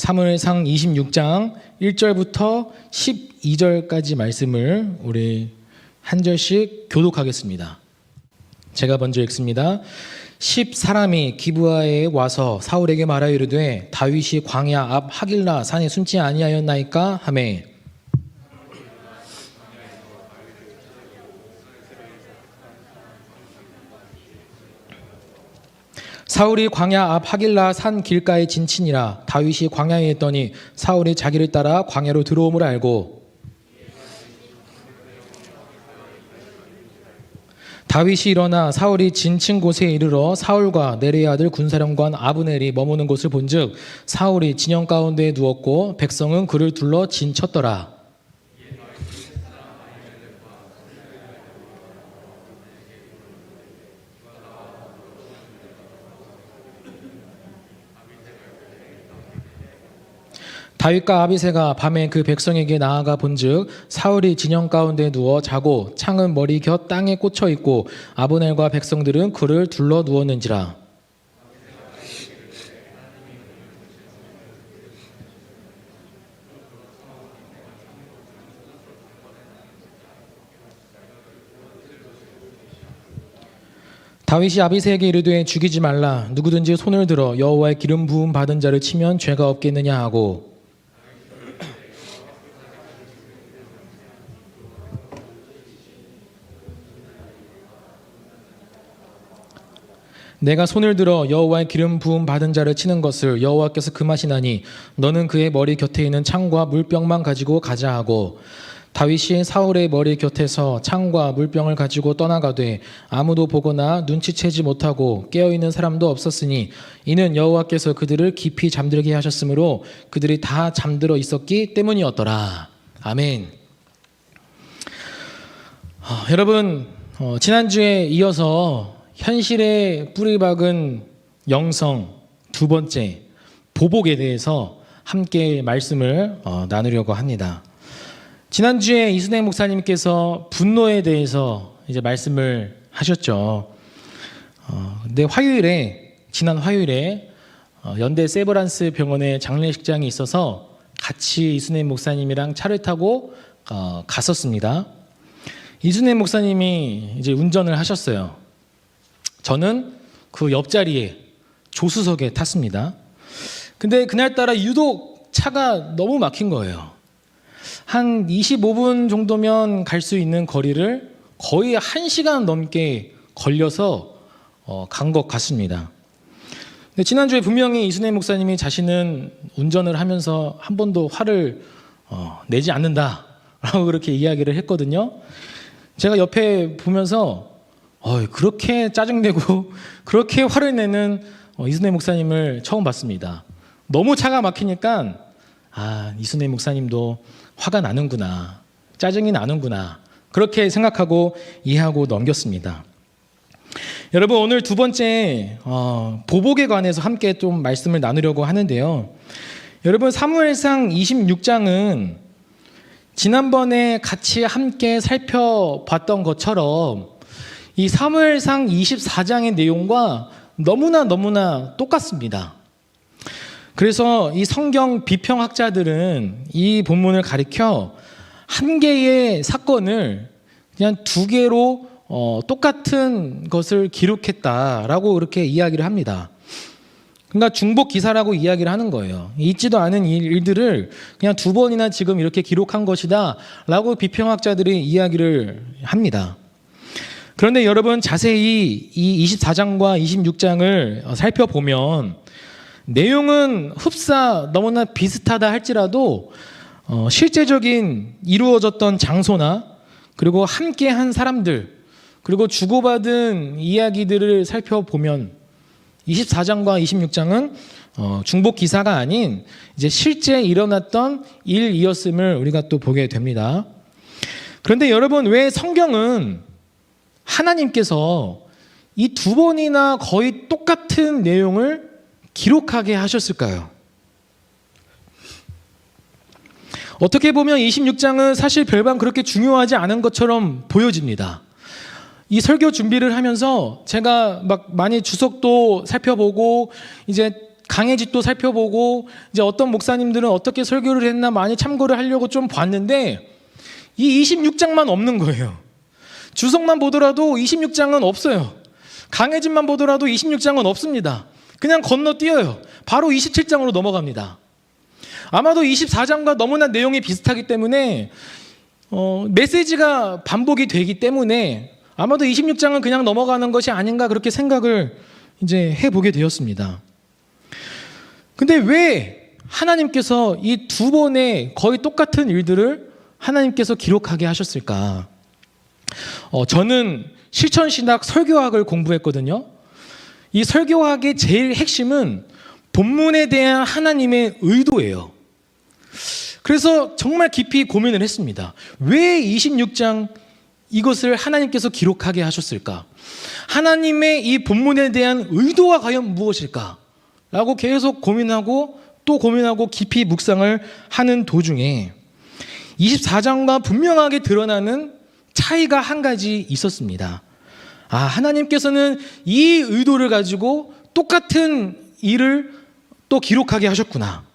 사무엘상 26장 1절부터 12절까지 말씀을 우리 한 절씩 교독하겠습니다. 제가 먼저 읽습니다. 10사람이 기브아에 와서 사울에게 말하여 이르되 다윗이 광야 앞 하길라 산에 숨지 아니하였나이까 하매 사울이 광야 앞 하길라 산 길가에 진친이라. 다윗이 광야에 있더니 사울이 자기를 따라 광야로 들어옴을 알고 다윗이 일어나 사울이 진친 곳에 이르러 사울과 네리의 아들 군사령관 아브넬이 머무는 곳을 본즉 사울이 진영 가운데에 누웠고 백성은 그를 둘러 진쳤더라. 다윗과 아비새가 밤에 그 백성에게 나아가 본즉 사울이 진영 가운데 누워 자고 창은 머리 곁 땅에 꽂혀 있고 아브넬과 백성들은 그를 둘러 누웠는지라. 다윗이 아비새에게 이르되 죽이지 말라. 누구든지 손을 들어 여호와의 기름 부음 받은 자를 치면 죄가 없겠느냐 하고 내가 손을 들어 여호와의 기름 부음 받은 자를 치는 것을 여호와께서 금하시나니 너는 그의 머리 곁에 있는 창과 물병만 가지고 가자 하고 다윗이 사울의 머리 곁에서 창과 물병을 가지고 떠나가되 아무도 보거나 눈치채지 못하고 깨어있는 사람도 없었으니 이는 여호와께서 그들을 깊이 잠들게 하셨으므로 그들이 다 잠들어 있었기 때문이었더라. 아멘. 여러분, 지난주에 이어서 현실에 뿌리 박은 영성 두 번째 보복에 대해서 함께 말씀을 나누려고 합니다. 지난주에 이순행 목사님께서 분노에 대해서 이제 말씀을 하셨죠. 근데 지난 화요일에 연대 세브란스 병원에 장례식장이 있어서 같이 이순행 목사님이랑 차를 타고 갔었습니다. 이순행 목사님이 이제 운전을 하셨어요. 저는 그 옆자리에 조수석에 탔습니다. 근데 그날따라 유독 차가 너무 막힌 거예요. 한 25분 정도면 갈 수 있는 거리를 거의 1시간 넘게 걸려서 간 것 같습니다. 근데 지난주에 분명히 이순혜 목사님이 자신은 운전을 하면서 한 번도 화를 내지 않는다라고 그렇게 이야기를 했거든요. 제가 옆에 보면서 그렇게 짜증내고 그렇게 화를 내는 이순혜 목사님을 처음 봤습니다. 너무 차가 막히니까 이순혜 목사님도 화가 나는구나, 짜증이 나는구나, 그렇게 생각하고 이해하고 넘겼습니다. 여러분, 오늘 두 번째 보복에 관해서 함께 좀 말씀을 나누려고 하는데요. 여러분, 사무엘상 26장은 지난번에 같이 함께 살펴봤던 것처럼 이 사무엘상 24장의 내용과 너무나 똑같습니다. 그래서 이 성경 비평학자들은 이 본문을 가리켜 한 개의 사건을 그냥 두 개로 똑같은 것을 기록했다라고 그렇게 이야기를 합니다. 그러니까 중복 기사라고 이야기를 하는 거예요. 있지도 않은 일들을 그냥 두 번이나 지금 이렇게 기록한 것이다 라고 비평학자들이 이야기를 합니다. 그런데 여러분, 자세히 이 24장과 26장을 살펴보면 내용은 흡사 너무나 비슷하다 할지라도 실제적인 이루어졌던 장소나 그리고 함께한 사람들 그리고 주고받은 이야기들을 살펴보면 24장과 26장은 중복 기사가 아닌 이제 실제 일어났던 일이었음을 우리가 또 보게 됩니다. 그런데 여러분, 왜 성경은 하나님께서 이 두 번이나 거의 똑같은 내용을 기록하게 하셨을까요? 어떻게 보면 26장은 사실 별반 그렇게 중요하지 않은 것처럼 보여집니다. 이 설교 준비를 하면서 제가 막 많이 주석도 살펴보고 이제 강해집도 살펴보고 이제 어떤 목사님들은 어떻게 설교를 했나 많이 참고를 하려고 좀 봤는데 이 26장만 없는 거예요. 주석만 보더라도 26장은 없어요. 강해집만 보더라도 26장은 없습니다. 그냥 건너뛰어요. 바로 27장으로 넘어갑니다. 아마도 24장과 너무나 내용이 비슷하기 때문에 메시지가 반복이 되기 때문에 아마도 26장은 그냥 넘어가는 것이 아닌가 그렇게 생각을 이제 해보게 되었습니다. 근데 왜 하나님께서 이 두 번의 거의 똑같은 일들을 하나님께서 기록하게 하셨을까? 저는 실천신학 설교학을 공부했거든요. 이 설교학의 제일 핵심은 본문에 대한 하나님의 의도예요. 그래서 정말 깊이 고민을 했습니다. 왜 26장 이것을 하나님께서 기록하게 하셨을까? 하나님의 이 본문에 대한 의도가 과연 무엇일까? 라고 계속 고민하고 또 고민하고 깊이 묵상을 하는 도중에 24장과 분명하게 드러나는 차이가 한 가지 있었습니다. 하나님께서는 이 의도를 가지고 똑같은 일을 또 기록하게 하셨구나.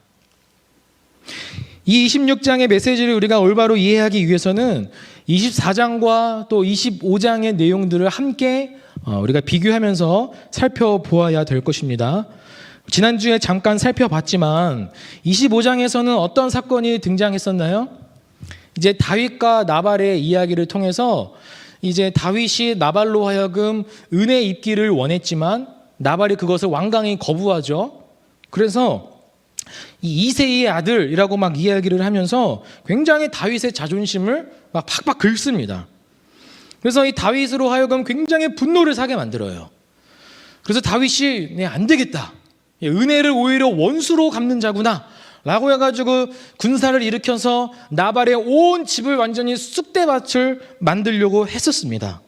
이 26장의 메시지를 우리가 올바로 이해하기 위해서는 24장과 또 25장의 내용들을 함께 우리가 비교하면서 살펴보아야 될 것입니다. 지난주에 잠깐 살펴봤지만 25장에서는 어떤 사건이 등장했었나요? 이제 다윗과 나발의 이야기를 통해서 이제 다윗이 나발로 하여금 은혜 입기를 원했지만 나발이 그것을 완강히 거부하죠. 그래서 이 이새의 아들이라고 막 이야기를 하면서 굉장히 다윗의 자존심을 막 팍팍 긁습니다. 그래서 이 다윗으로 하여금 굉장히 분노를 사게 만들어요. 그래서 다윗이 안 되겠다. 은혜를 오히려 원수로 갚는 자구나 라고 해가지고 군사를 일으켜서 나발의 온 집을 완전히 쑥대밭을 만들려고 했었습니다.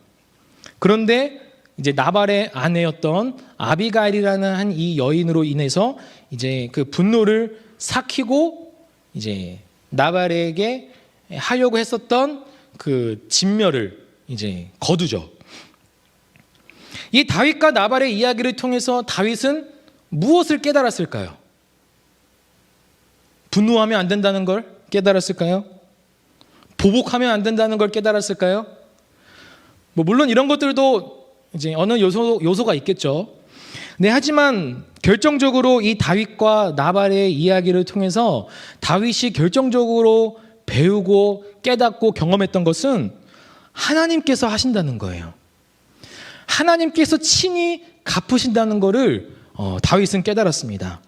그런데 이제 나발의 아내였던 아비가일이라는 한 이 여인으로 인해서 이제 그 분노를 삭히고 이제 나발에게 하려고 했었던 그 진멸을 이제 거두죠. 이 다윗과 나발의 이야기를 통해서 다윗은 무엇을 깨달았을까요? 분노하면 안 된다는 걸 깨달았을까요? 보복하면 안 된다는 걸 깨달았을까요? 물론 이런 것들도 이제 어느 요소가 있겠죠. 네, 하지만 결정적으로 이 다윗과 나발의 이야기를 통해서 다윗이 결정적으로 배우고 깨닫고 경험했던 것은 하나님께서 하신다는 거예요. 하나님께서 친히 갚으신다는 것을 다윗은 깨달았습니다.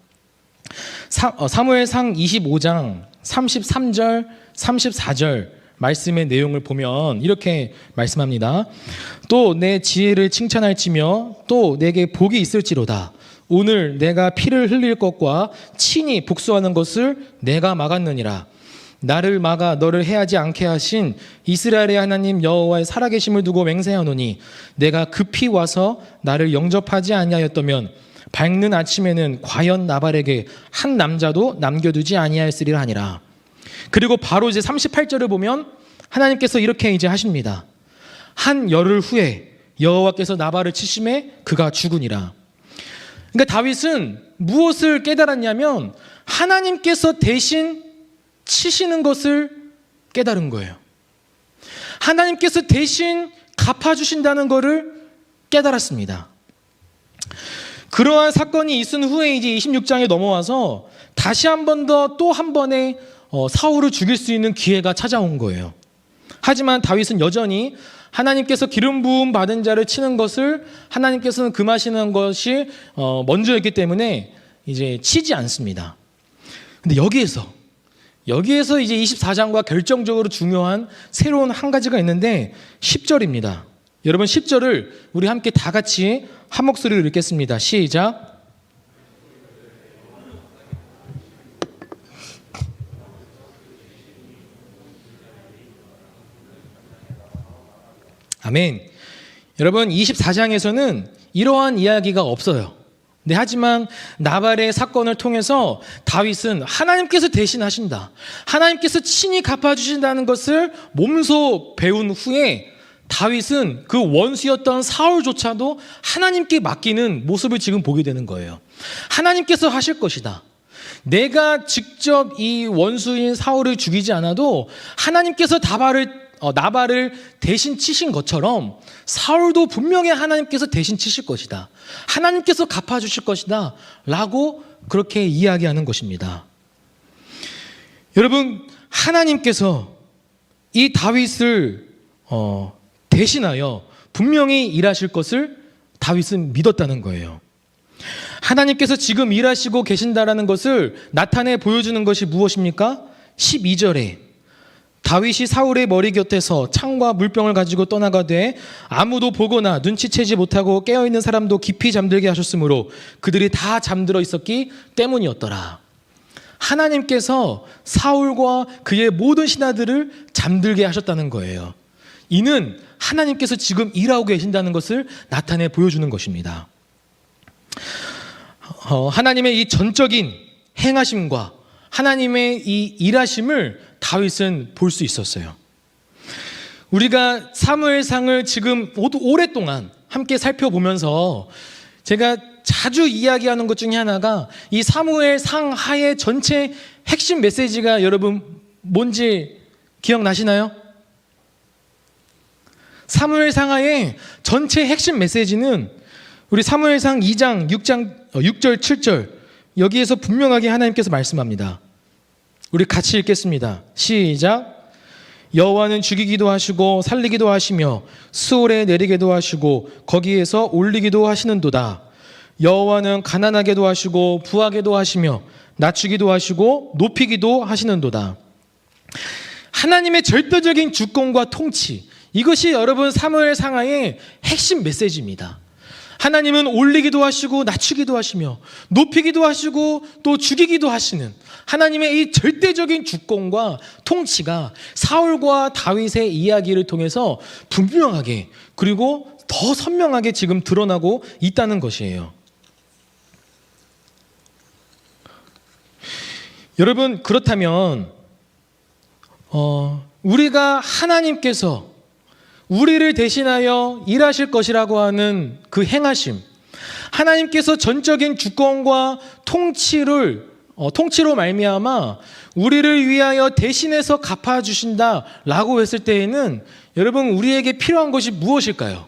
사무엘상 25장 33절 34절 말씀의 내용을 보면 이렇게 말씀합니다. 또 내 지혜를 칭찬할지며 또 내게 복이 있을지로다. 오늘 내가 피를 흘릴 것과 친히 복수하는 것을 내가 막았느니라. 나를 막아 너를 해하지 않게 하신 이스라엘의 하나님 여호와의 살아계심을 두고 맹세하노니 내가 급히 와서 나를 영접하지 아니하였다면 밝는 아침에는 과연 나발에게 한 남자도 남겨두지 아니하였으리라 하니라. 그리고 바로 이제 38절을 보면 하나님께서 이렇게 이제 하십니다. 한 열흘 후에 여호와께서 나발을 치심에 그가 죽으니라. 그러니까 다윗은 무엇을 깨달았냐면 하나님께서 대신 치시는 것을 깨달은 거예요. 하나님께서 대신 갚아주신다는 것을 깨달았습니다. 그러한 사건이 있은 후에 이제 26장에 넘어와서 다시 한 번 더 또 한 번의 사울을 죽일 수 있는 기회가 찾아온 거예요. 하지만 다윗은 여전히 하나님께서 기름 부음 받은 자를 치는 것을 하나님께서는 금하시는 것이 먼저였기 때문에 이제 치지 않습니다. 근데 여기에서 이제 24장과 결정적으로 중요한 새로운 한 가지가 있는데 10절입니다. 여러분 10절을 우리 함께 다 같이 한 목소리로 읽겠습니다. 시작. 아멘. 여러분 24장에서는 이러한 이야기가 없어요. 네, 하지만 나발의 사건을 통해서 다윗은 하나님께서 대신하신다, 하나님께서 친히 갚아주신다는 것을 몸소 배운 후에 다윗은 그 원수였던 사울조차도 하나님께 맡기는 모습을 지금 보게 되는 거예요. 하나님께서 하실 것이다. 내가 직접 이 원수인 사울을 죽이지 않아도 하나님께서 나발을 대신 치신 것처럼 사울도 분명히 하나님께서 대신 치실 것이다. 하나님께서 갚아주실 것이다. 라고 그렇게 이야기하는 것입니다. 여러분, 하나님께서 이 다윗을 대신하여 분명히 일하실 것을 다윗은 믿었다는 거예요. 하나님께서 지금 일하시고 계신다라는 것을 나타내 보여주는 것이 무엇입니까? 12절에 다윗이 사울의 머리 곁에서 창과 물병을 가지고 떠나가되 아무도 보거나 눈치채지 못하고 깨어있는 사람도 깊이 잠들게 하셨으므로 그들이 다 잠들어 있었기 때문이었더라. 하나님께서 사울과 그의 모든 신하들을 잠들게 하셨다는 거예요. 이는 하나님께서 지금 일하고 계신다는 것을 나타내 보여주는 것입니다. 하나님의 이 전적인 행하심과 하나님의 이 일하심을 다윗은 볼 수 있었어요. 우리가 사무엘상을 지금 오랫동안 함께 살펴보면서 제가 자주 이야기하는 것 중에 하나가 이 사무엘상 하의 전체 핵심 메시지가 여러분 뭔지 기억나시나요? 사무엘상 하의 전체 핵심 메시지는 우리 사무엘상 2장 6절 7절 여기에서 분명하게 하나님께서 말씀합니다. 우리 같이 읽겠습니다. 시작. 여호와는 죽이기도 하시고 살리기도 하시며 수월에 내리게도 하시고 거기에서 올리기도 하시는도다. 여호와는 가난하게도 하시고 부하게도 하시며 낮추기도 하시고 높이기도 하시는도다. 하나님의 절대적인 주권과 통치, 이것이 여러분 사무엘상하의 핵심 메시지입니다. 하나님은 올리기도 하시고 낮추기도 하시며 높이기도 하시고 또 죽이기도 하시는 하나님의 이 절대적인 주권과 통치가 사울과 다윗의 이야기를 통해서 분명하게 그리고 더 선명하게 지금 드러나고 있다는 것이에요. 여러분, 그렇다면 우리가 하나님께서 우리를 대신하여 일하실 것이라고 하는 그 행하심, 하나님께서 전적인 주권과 통치로 말미암아 우리를 위하여 대신해서 갚아주신다라고 했을 때에는 여러분, 우리에게 필요한 것이 무엇일까요?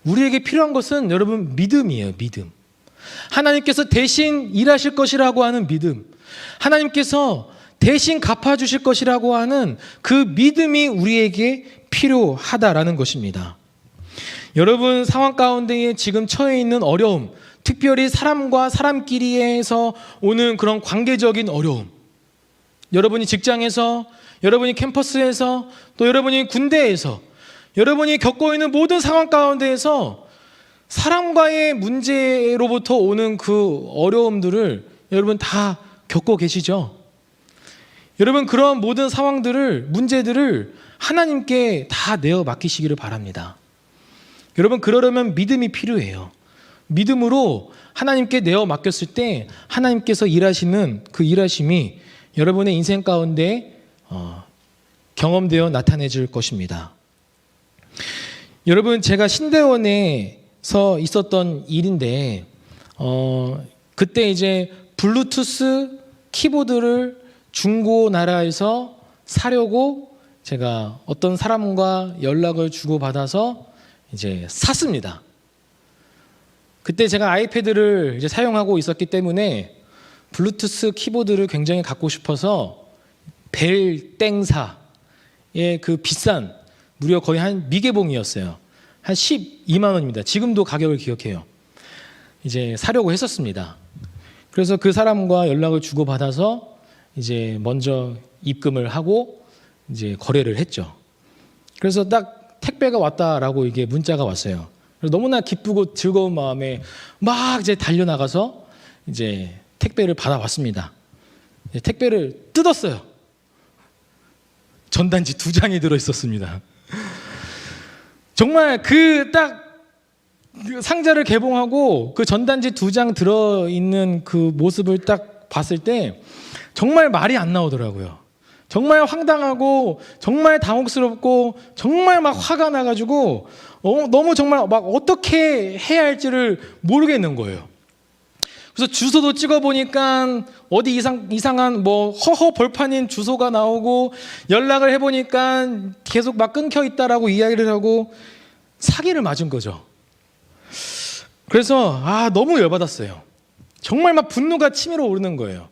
우리에게 필요한 것은 여러분 믿음이에요. 믿음. 하나님께서 대신 일하실 것이라고 하는 믿음, 하나님께서 대신 갚아주실 것이라고 하는 그 믿음이 우리에게 필요하다라는 것입니다. 여러분, 상황 가운데에 지금 처해 있는 어려움, 특별히 사람과 사람끼리에서 오는 그런 관계적인 어려움, 여러분이 직장에서, 여러분이 캠퍼스에서, 또 여러분이 군대에서, 여러분이 겪고 있는 모든 상황 가운데에서 사람과의 문제로부터 오는 그 어려움들을 여러분 다 겪고 계시죠? 여러분, 그런 모든 상황들을, 문제들을 하나님께 다 내어 맡기시기를 바랍니다. 여러분, 그러려면 믿음이 필요해요. 믿음으로 하나님께 내어 맡겼을 때 하나님께서 일하시는 그 일하심이 여러분의 인생 가운데 경험되어 나타내질 것입니다. 여러분, 제가 신대원에서 있었던 일인데 그때 이제 블루투스 키보드를 중고나라에서 사려고 제가 어떤 사람과 연락을 주고받아서 이제 샀습니다. 그때 제가 아이패드를 이제 사용하고 있었기 때문에 블루투스 키보드를 굉장히 갖고 싶어서 벨땡사의 그 비싼, 무려 거의 한 미개봉이었어요. 한 12만 원입니다. 지금도 가격을 기억해요. 이제 사려고 했었습니다. 그래서 그 사람과 연락을 주고받아서 이제 먼저 입금을 하고 이제 거래를 했죠. 그래서 딱 택배가 왔다라고 이게 문자가 왔어요. 그래서 너무나 기쁘고 즐거운 마음에 막 이제 달려나가서 이제 택배를 받아왔습니다. 택배를 뜯었어요. 전단지 2장이 들어 있었습니다. 정말 그 딱 상자를 개봉하고 그 전단지 2장 들어 있는 그 모습을 딱 봤을 때 정말 말이 안 나오더라고요. 정말 황당하고 정말 당혹스럽고 정말 막 화가 나가지고 너무 정말 막 어떻게 해야 할지를 모르겠는 거예요. 그래서 주소도 찍어보니까 어디 이상한 뭐 허허 벌판인 주소가 나오고, 연락을 해보니까 계속 막 끊겨 있다라고 이야기를 하고 사기를 맞은 거죠. 그래서 너무 열받았어요. 정말 막 분노가 치밀어 오르는 거예요.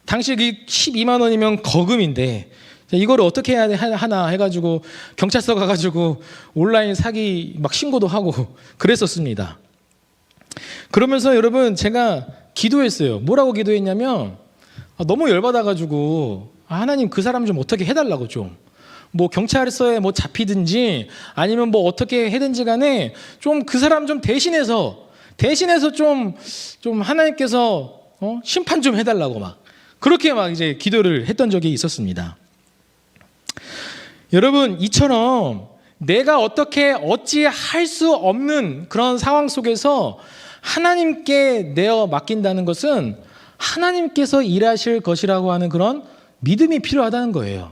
당시 12만 원이면 거금인데 이거를 어떻게 해야 하나 해가지고 경찰서 가가지고 온라인 사기 막 신고도 하고 그랬었습니다. 그러면서 여러분 제가 기도했어요. 뭐라고 기도했냐면 너무 열받아가지고 하나님 그 사람 좀 어떻게 해달라고, 좀 뭐 경찰서에 뭐 잡히든지 아니면 뭐 어떻게 해든지 간에 좀 그 사람 좀 대신해서 좀 하나님께서 심판 좀 해달라고 막 그렇게 막 이제 기도를 했던 적이 있었습니다. 여러분, 이처럼 내가 어찌 할 수 없는 그런 상황 속에서 하나님께 내어 맡긴다는 것은 하나님께서 일하실 것이라고 하는 그런 믿음이 필요하다는 거예요.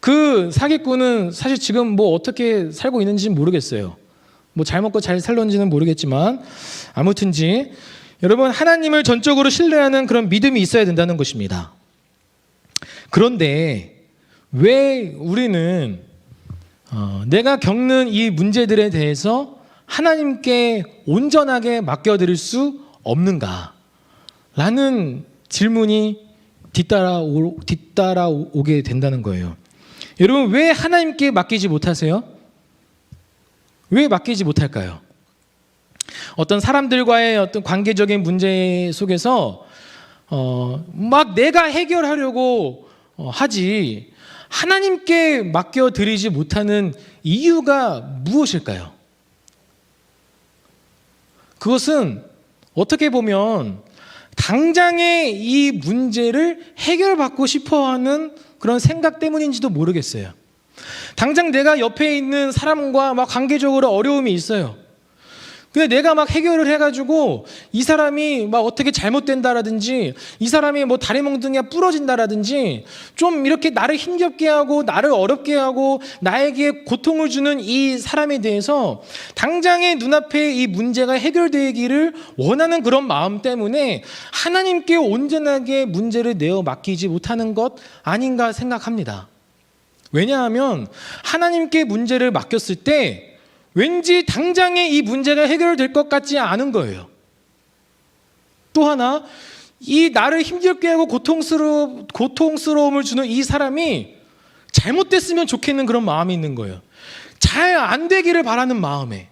그 사기꾼은 사실 지금 뭐 어떻게 살고 있는지 모르겠어요. 뭐 잘 먹고 잘 살는지는 모르겠지만 아무튼지 여러분, 하나님을 전적으로 신뢰하는 그런 믿음이 있어야 된다는 것입니다. 그런데 왜 우리는 내가 겪는 이 문제들에 대해서 하나님께 온전하게 맡겨드릴 수 없는가? 라는 질문이 뒤따라오게 된다는 거예요. 여러분, 왜 하나님께 맡기지 못하세요? 왜 맡기지 못할까요? 어떤 사람들과의 어떤 관계적인 문제 속에서 막 내가 해결하려고 하지 하나님께 맡겨드리지 못하는 이유가 무엇일까요? 그것은 어떻게 보면 당장의 이 문제를 해결받고 싶어하는 그런 생각 때문인지도 모르겠어요. 당장 내가 옆에 있는 사람과 막 관계적으로 어려움이 있어요. 근데 내가 막 해결을 해가지고 이 사람이 막 어떻게 잘못된다라든지 이 사람이 뭐 다리 몽둥이가 부러진다라든지 좀 이렇게 나를 힘겹게 하고 나를 어렵게 하고 나에게 고통을 주는 이 사람에 대해서 당장의 눈앞에 이 문제가 해결되기를 원하는 그런 마음 때문에 하나님께 온전하게 문제를 내어 맡기지 못하는 것 아닌가 생각합니다. 왜냐하면 하나님께 문제를 맡겼을 때 왠지 당장에 이 문제가 해결될 것 같지 않은 거예요. 또 하나, 이 나를 힘들게 하고 고통스러움을 주는 이 사람이 잘못됐으면 좋겠는 그런 마음이 있는 거예요. 잘 안 되기를 바라는 마음에.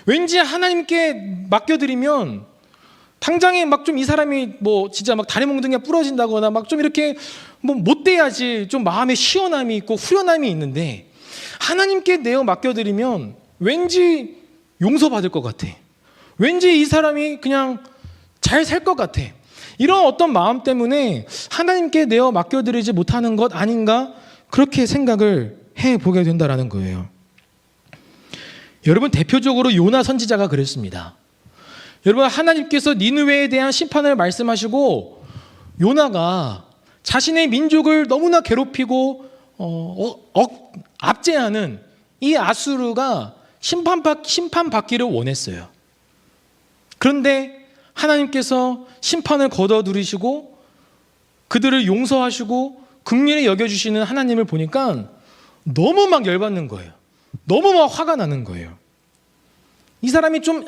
왠지 하나님께 맡겨드리면 당장에 막 좀 이 사람이 뭐 진짜 막 다리 몽둥이가 부러진다거나 막 좀 이렇게 뭐 못돼야지 좀 마음에 시원함이 있고 후련함이 있는데 하나님께 내어 맡겨드리면 왠지 용서받을 것 같아. 왠지 이 사람이 그냥 잘 살 것 같아. 이런 어떤 마음 때문에 하나님께 내어 맡겨드리지 못하는 것 아닌가, 그렇게 생각을 해보게 된다는 거예요. 여러분, 대표적으로 요나 선지자가 그랬습니다. 여러분, 하나님께서 니느웨에 대한 심판을 말씀하시고 요나가 자신의 민족을 너무나 괴롭히고 압제하는 이 아수르가 심판받기를 원했어요. 그런데 하나님께서 심판을 거둬들이시고 그들을 용서하시고 긍휼히 여겨주시는 하나님을 보니까 너무 막 열받는 거예요. 너무 막 화가 나는 거예요.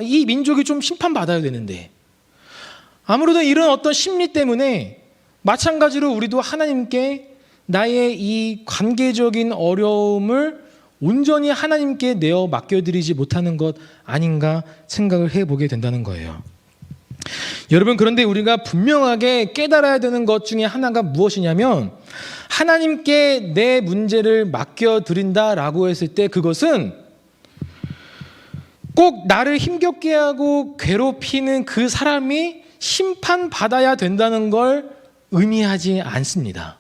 이 민족이 좀 심판받아야 되는데, 아무래도 이런 어떤 심리 때문에 마찬가지로 우리도 하나님께 나의 이 관계적인 어려움을 온전히 하나님께 내어 맡겨드리지 못하는 것 아닌가 생각을 해보게 된다는 거예요. 여러분, 그런데 우리가 분명하게 깨달아야 되는 것 중에 하나가 무엇이냐면, 하나님께 내 문제를 맡겨드린다라고 했을 때 그것은 꼭 나를 힘겹게 하고 괴롭히는 그 사람이 심판받아야 된다는 걸 의미하지 않습니다.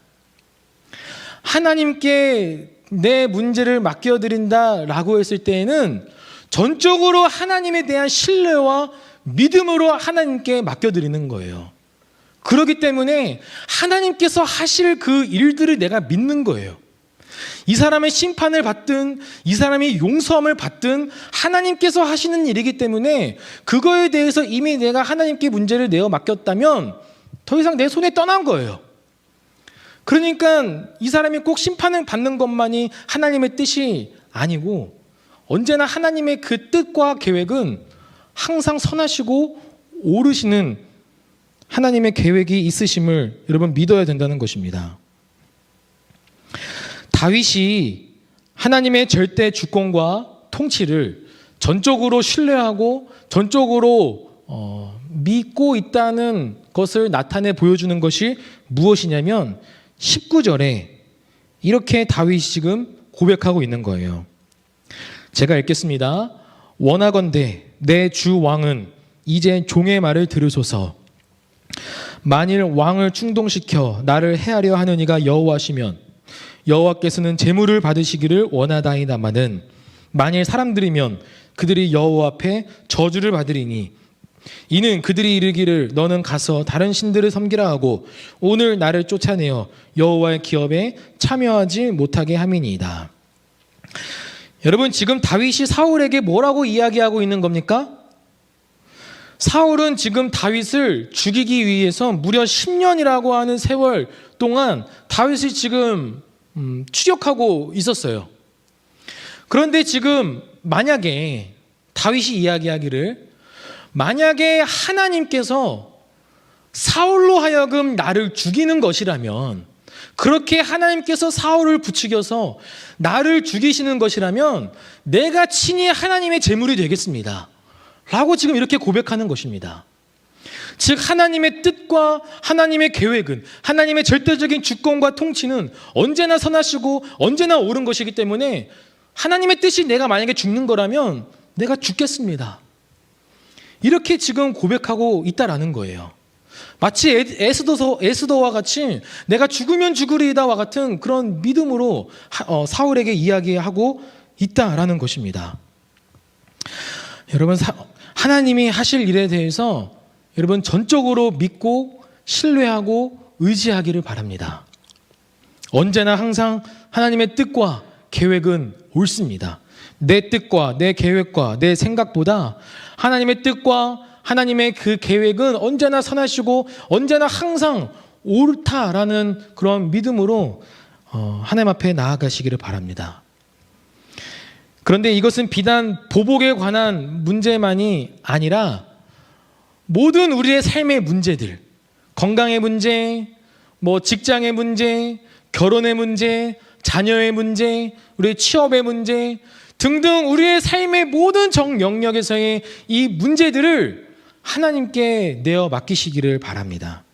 하나님께 내 문제를 맡겨드린다라고 했을 때에는 전적으로 하나님에 대한 신뢰와 믿음으로 하나님께 맡겨드리는 거예요. 그렇기 때문에 하나님께서 하실 그 일들을 내가 믿는 거예요. 이 사람의 심판을 받든 이 사람이 용서함을 받든 하나님께서 하시는 일이기 때문에 그거에 대해서 이미 내가 하나님께 문제를 내어 맡겼다면 더 이상 내 손에 떠난 거예요. 그러니까 이 사람이 꼭 심판을 받는 것만이 하나님의 뜻이 아니고 언제나 하나님의 그 뜻과 계획은 항상 선하시고 오르시는 하나님의 계획이 있으심을 여러분 믿어야 된다는 것입니다. 다윗이 하나님의 절대 주권과 통치를 전적으로 신뢰하고 전적으로 믿고 있다는 것을 나타내 보여주는 것이 무엇이냐면 19절에 이렇게 다윗이 지금 고백하고 있는 거예요. 제가 읽겠습니다. 원하건대 내 주 왕은 이제 종의 말을 들으소서. 만일 왕을 충동시켜 나를 해하려 하는 이가 여호와시면 여호와께서는 제물을 받으시기를 원하다이다마는 만일 사람들이면 그들이 여호와 앞에 저주를 받으리니 이는 그들이 이르기를 너는 가서 다른 신들을 섬기라 하고 오늘 나를 쫓아내어 여호와의 기업에 참여하지 못하게 함이니이다. 여러분, 지금 다윗이 사울에게 뭐라고 이야기하고 있는 겁니까? 사울은 지금 다윗을 죽이기 위해서 무려 10년이라고 하는 세월 동안 다윗을 지금 추격하고 있었어요. 그런데 지금 만약에 다윗이 이야기하기를 만약에 하나님께서 사울로 하여금 나를 죽이는 것이라면, 그렇게 하나님께서 사울을 부추겨서 나를 죽이시는 것이라면 내가 친히 하나님의 제물이 되겠습니다 라고 지금 이렇게 고백하는 것입니다. 즉 하나님의 뜻과 하나님의 계획은, 하나님의 절대적인 주권과 통치는 언제나 선하시고 언제나 옳은 것이기 때문에 하나님의 뜻이 내가 만약에 죽는 거라면 내가 죽겠습니다, 이렇게 지금 고백하고 있다라는 거예요. 마치 에스더와 같이 내가 죽으면 죽으리이다와 같은 그런 믿음으로 사울에게 이야기하고 있다라는 것입니다. 여러분, 하나님이 하실 일에 대해서 여러분 전적으로 믿고 신뢰하고 의지하기를 바랍니다. 언제나 항상 하나님의 뜻과 계획은 옳습니다. 내 뜻과 내 계획과 내 생각보다 하나님의 뜻과 하나님의 그 계획은 언제나 선하시고 언제나 항상 옳다라는 그런 믿음으로 하나님 앞에 나아가시기를 바랍니다. 그런데 이것은 비단 보복에 관한 문제만이 아니라 모든 우리의 삶의 문제들, 건강의 문제, 직장의 문제, 결혼의 문제, 자녀의 문제, 우리의 취업의 문제 등등 우리의 삶의 모든 정 영역에서의 이 문제들을 하나님께 내어 맡기시기를 바랍니다.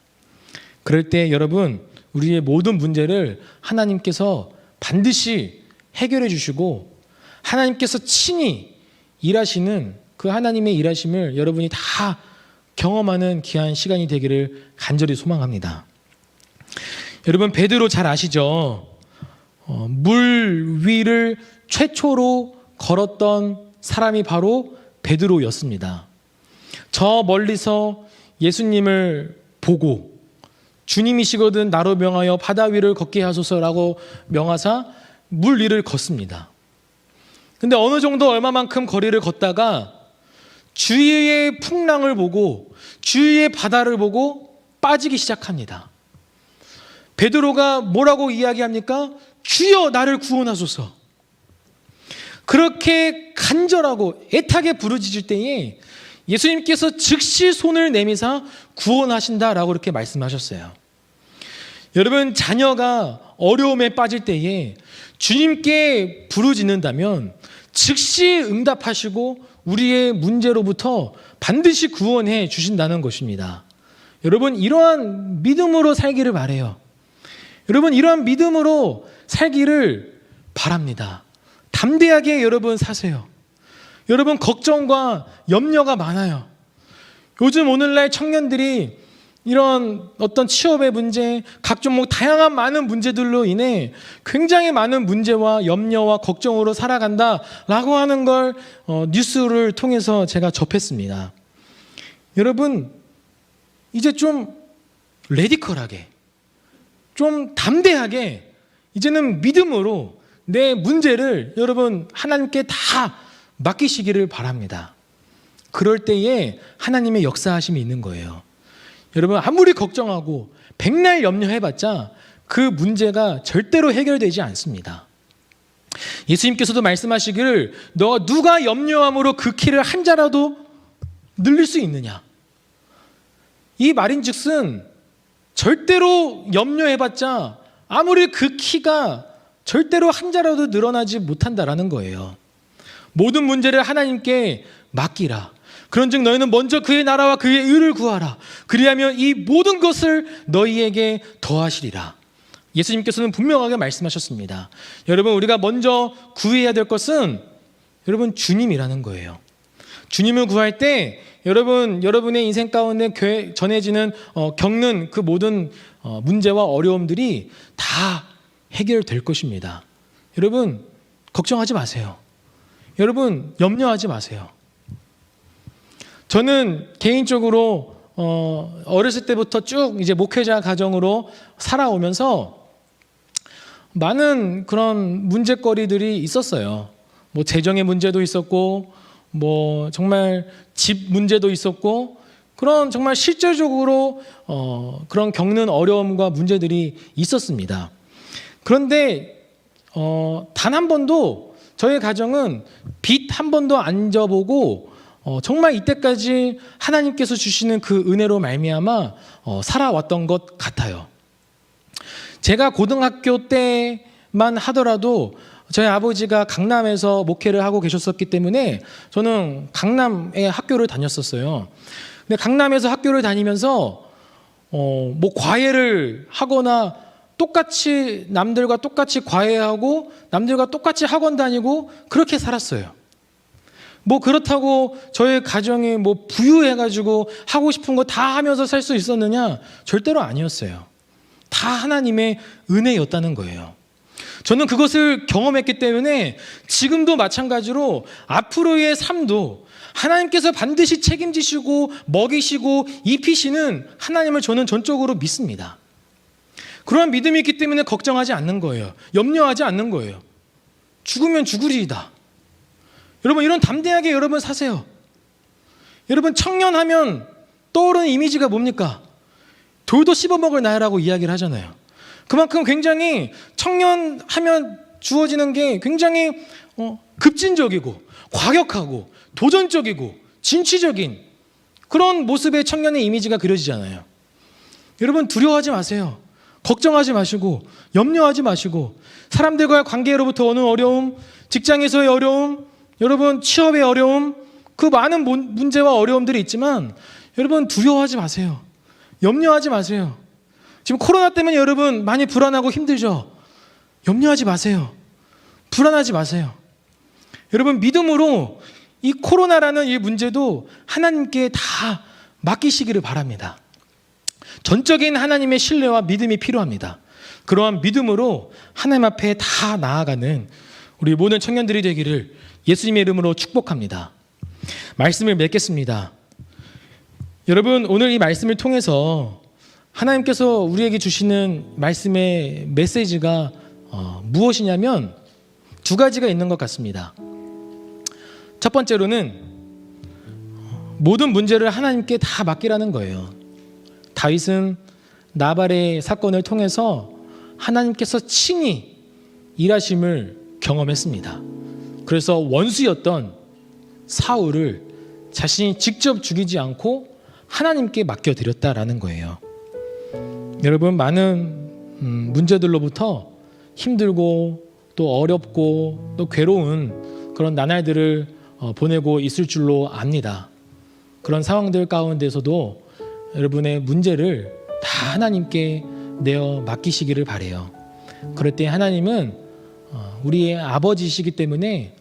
그럴 때 여러분, 우리의 모든 문제를 하나님께서 반드시 해결해 주시고 하나님께서 친히 일하시는 그 하나님의 일하심을 여러분이 다 경험하는 귀한 시간이 되기를 간절히 소망합니다. 여러분, 베드로 잘 아시죠? 물 위를 최초로 걸었던 사람이 바로 베드로였습니다. 저 멀리서 예수님을 보고 주님이시거든 나로 명하여 바다 위를 걷게 하소서라고 명하사 물 위를 걷습니다. 근데 어느 정도 얼마만큼 거리를 걷다가 주위의 풍랑을 보고 주위의 바다를 보고 빠지기 시작합니다. 베드로가 뭐라고 이야기합니까? 주여 나를 구원하소서. 그렇게 간절하고 애타게 부르짖을 때에 예수님께서 즉시 손을 내미사 구원하신다라고 이렇게 말씀하셨어요. 여러분, 자녀가 어려움에 빠질 때에 주님께 부르짖는다면 즉시 응답하시고 우리의 문제로부터 반드시 구원해 주신다는 것입니다. 여러분, 이러한 믿음으로 살기를 바라요. 여러분, 이러한 믿음으로 살기를 바랍니다. 담대하게 여러분 사세요. 여러분, 걱정과 염려가 많아요. 요즘 오늘날 청년들이 이런 어떤 취업의 문제, 각종 다양한 많은 문제들로 인해 굉장히 많은 문제와 염려와 걱정으로 살아간다라고 하는 걸 뉴스를 통해서 제가 접했습니다. 여러분, 이제 좀 레디컬하게, 좀 담대하게 이제는 믿음으로 내 문제를 여러분 하나님께 다 맡기시기를 바랍니다. 그럴 때에 하나님의 역사하심이 있는 거예요. 여러분 아무리 걱정하고 백날 염려해봤자 그 문제가 절대로 해결되지 않습니다. 예수님께서도 말씀하시기를 너 누가 염려함으로 그 키를 한 자라도 늘릴 수 있느냐. 이 말인즉슨 절대로 염려해봤자 아무리 그 키가 절대로 한 자라도 늘어나지 못한다라는 거예요. 모든 문제를 하나님께 맡기라. 그런즉 너희는 먼저 그의 나라와 그의 의를 구하라. 그리하면 이 모든 것을 너희에게 더하시리라. 예수님께서는 분명하게 말씀하셨습니다. 여러분 우리가 먼저 구해야 될 것은 여러분 주님이라는 거예요. 주님을 구할 때 여러분의 인생 가운데 전해지는 겪는 그 모든 문제와 어려움들이 다 해결될 것입니다. 여러분 걱정하지 마세요. 여러분 염려하지 마세요. 저는 개인적으로 어렸을 때부터 쭉 이제 목회자 가정으로 살아오면서 많은 그런 문제거리들이 있었어요. 뭐 재정의 문제도 있었고, 뭐 정말 집 문제도 있었고, 그런 정말 실질적으로 그런 겪는 어려움과 문제들이 있었습니다. 그런데 단 한 번도 저희 가정은 빚 한 번도 안 져보고 정말 이때까지 하나님께서 주시는 그 은혜로 말미암아 살아왔던 것 같아요. 제가 고등학교 때만 하더라도 저희 아버지가 강남에서 목회를 하고 계셨었기 때문에 저는 강남에 학교를 다녔었어요. 근데 강남에서 학교를 다니면서 뭐 과외를 하거나 똑같이 남들과 똑같이 과외하고 남들과 똑같이 학원 다니고 그렇게 살았어요. 뭐 그렇다고 저희 가정이 뭐 부유해가지고 하고 싶은 거 다 하면서 살 수 있었느냐? 절대로 아니었어요. 다 하나님의 은혜였다는 거예요. 저는 그것을 경험했기 때문에 지금도 마찬가지로 앞으로의 삶도 하나님께서 반드시 책임지시고 먹이시고 입히시는 하나님을 저는 전적으로 믿습니다. 그러한 믿음이 있기 때문에 걱정하지 않는 거예요. 염려하지 않는 거예요. 죽으면 죽으리이다. 여러분 이런 담대하게 여러분 사세요. 여러분 청년하면 떠오르는 이미지가 뭡니까? 돌도 씹어먹을 나라고 이야기를 하잖아요. 그만큼 굉장히 청년하면 주어지는 게 굉장히 급진적이고 과격하고 도전적이고 진취적인 그런 모습의 청년의 이미지가 그려지잖아요. 여러분 두려워하지 마세요. 걱정하지 마시고 염려하지 마시고 사람들과의 관계로부터 오는 어려움, 직장에서의 어려움, 여러분 취업의 어려움, 그 많은 문제와 어려움들이 있지만 여러분 두려워하지 마세요. 염려하지 마세요. 지금 코로나 때문에 여러분 많이 불안하고 힘들죠? 염려하지 마세요. 불안하지 마세요. 여러분 믿음으로 이 코로나라는 이 문제도 하나님께 다 맡기시기를 바랍니다. 전적인 하나님의 신뢰와 믿음이 필요합니다. 그러한 믿음으로 하나님 앞에 다 나아가는 우리 모든 청년들이 되기를 예수님의 이름으로 축복합니다. 말씀을 맺겠습니다. 여러분 오늘 이 말씀을 통해서 하나님께서 우리에게 주시는 말씀의 메시지가 무엇이냐면 두 가지가 있는 것 같습니다. 첫 번째로는 모든 문제를 하나님께 다 맡기라는 거예요. 다윗은 나발의 사건을 통해서 하나님께서 친히 일하심을 경험했습니다. 그래서 원수였던 사울을 자신이 직접 죽이지 않고 하나님께 맡겨드렸다라는 거예요. 여러분 많은 문제들로부터 힘들고 또 어렵고 또 괴로운 그런 나날들을 보내고 있을 줄로 압니다. 그런 상황들 가운데서도 여러분의 문제를 다 하나님께 내어 맡기시기를 바라요. 그럴 때 하나님은 우리의 아버지시기 때문에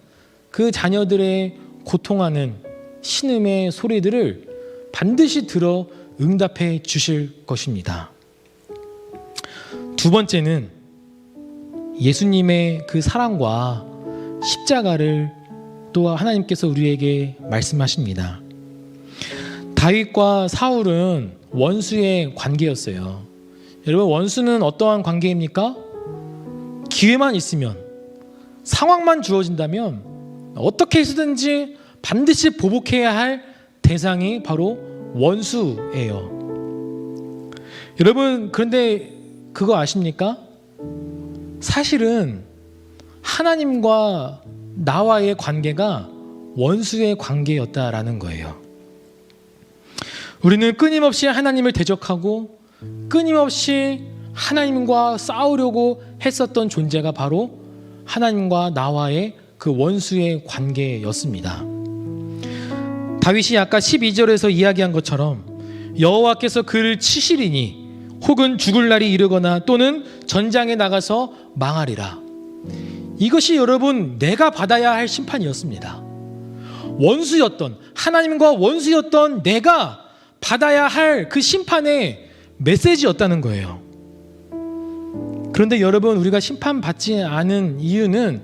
그 자녀들의 고통하는 신음의 소리들을 반드시 들어 응답해 주실 것입니다. 두 번째는 예수님의 그 사랑과 십자가를 또 하나님께서 우리에게 말씀하십니다. 다윗과 사울은 원수의 관계였어요. 여러분, 원수는 어떠한 관계입니까? 기회만 있으면, 상황만 주어진다면 어떻게 해서든지 반드시 보복해야 할 대상이 바로 원수예요. 여러분, 그런데 그거 아십니까? 사실은 하나님과 나와의 관계가 원수의 관계였다라는 거예요. 우리는 끊임없이 하나님을 대적하고 끊임없이 하나님과 싸우려고 했었던 존재가 바로 하나님과 나와의 그 원수의 관계였습니다. 다윗이 아까 12절에서 이야기한 것처럼 여호와께서 그를 치시리니 혹은 죽을 날이 이르거나 또는 전장에 나가서 망하리라. 이것이 여러분 내가 받아야 할 심판이었습니다. 원수였던, 하나님과 원수였던 내가 받아야 할 그 심판의 메시지였다는 거예요. 그런데 여러분, 우리가 심판받지 않은 이유는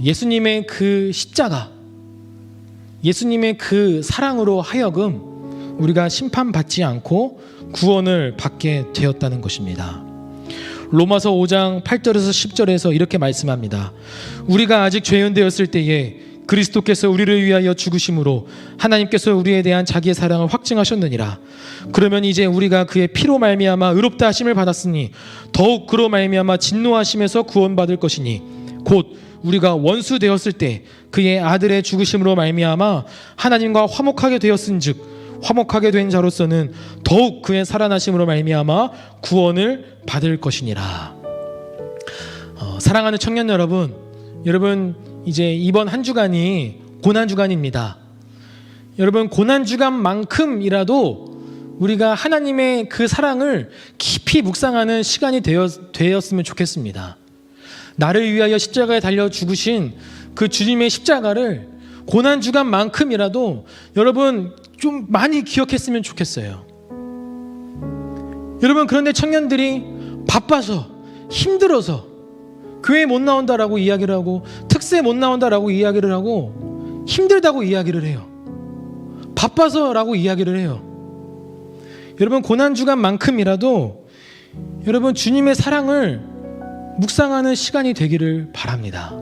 예수님의 그 십자가, 예수님의 그 사랑으로 하여금 우리가 심판받지 않고 구원을 받게 되었다는 것입니다. 로마서 5장 8절에서 10절에서 이렇게 말씀합니다. 우리가 아직 죄인 되었을 때에 그리스도께서 우리를 위하여 죽으심으로 하나님께서 우리에 대한 자기의 사랑을 확증하셨느니라. 그러면 이제 우리가 그의 피로 말미암아 의롭다 하심을 받았으니 더욱 그로 말미암아 진노하심에서 구원받을 것이니 곧 우리가 원수 되었을 때 그의 아들의 죽으심으로 말미암아 하나님과 화목하게 되었은즉 화목하게 된 자로서는 더욱 그의 살아나심으로 말미암아 구원을 받을 것이니라. 사랑하는 청년 여러분, 이제 이번 한 주간이 고난 주간입니다. 여러분, 고난 주간만큼이라도 우리가 하나님의 그 사랑을 깊이 묵상하는 시간이 되었으면 좋겠습니다. 나를 위하여 십자가에 달려 죽으신 그 주님의 십자가를 고난 주간만큼이라도 여러분 좀 많이 기억했으면 좋겠어요. 여러분, 그런데 청년들이 바빠서 힘들어서 교회 못 나온다라고 이야기를 하고 특세 못 나온다라고 이야기를 하고 힘들다고 이야기를 해요. 바빠서라고 이야기를 해요. 여러분, 고난 주간만큼이라도 여러분 주님의 사랑을 묵상하는 시간이 되기를 바랍니다.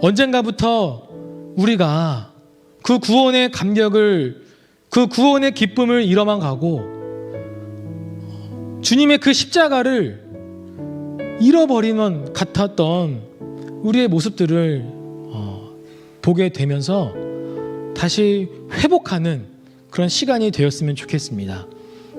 언젠가부터 우리가 그 구원의 감격을, 그 구원의 기쁨을 잃어만 가고 주님의 그 십자가를 잃어버리면 같았던 우리의 모습들을 보게 되면서 다시 회복하는 그런 시간이 되었으면 좋겠습니다.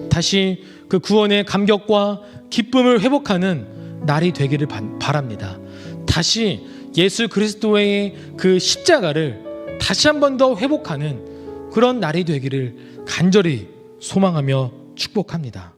다시 그 구원의 감격과 기쁨을 회복하는 날이 되기를 바랍니다. 다시 예수 그리스도의 그 십자가를 다시 한 번 더 회복하는 그런 날이 되기를 간절히 소망하며 축복합니다.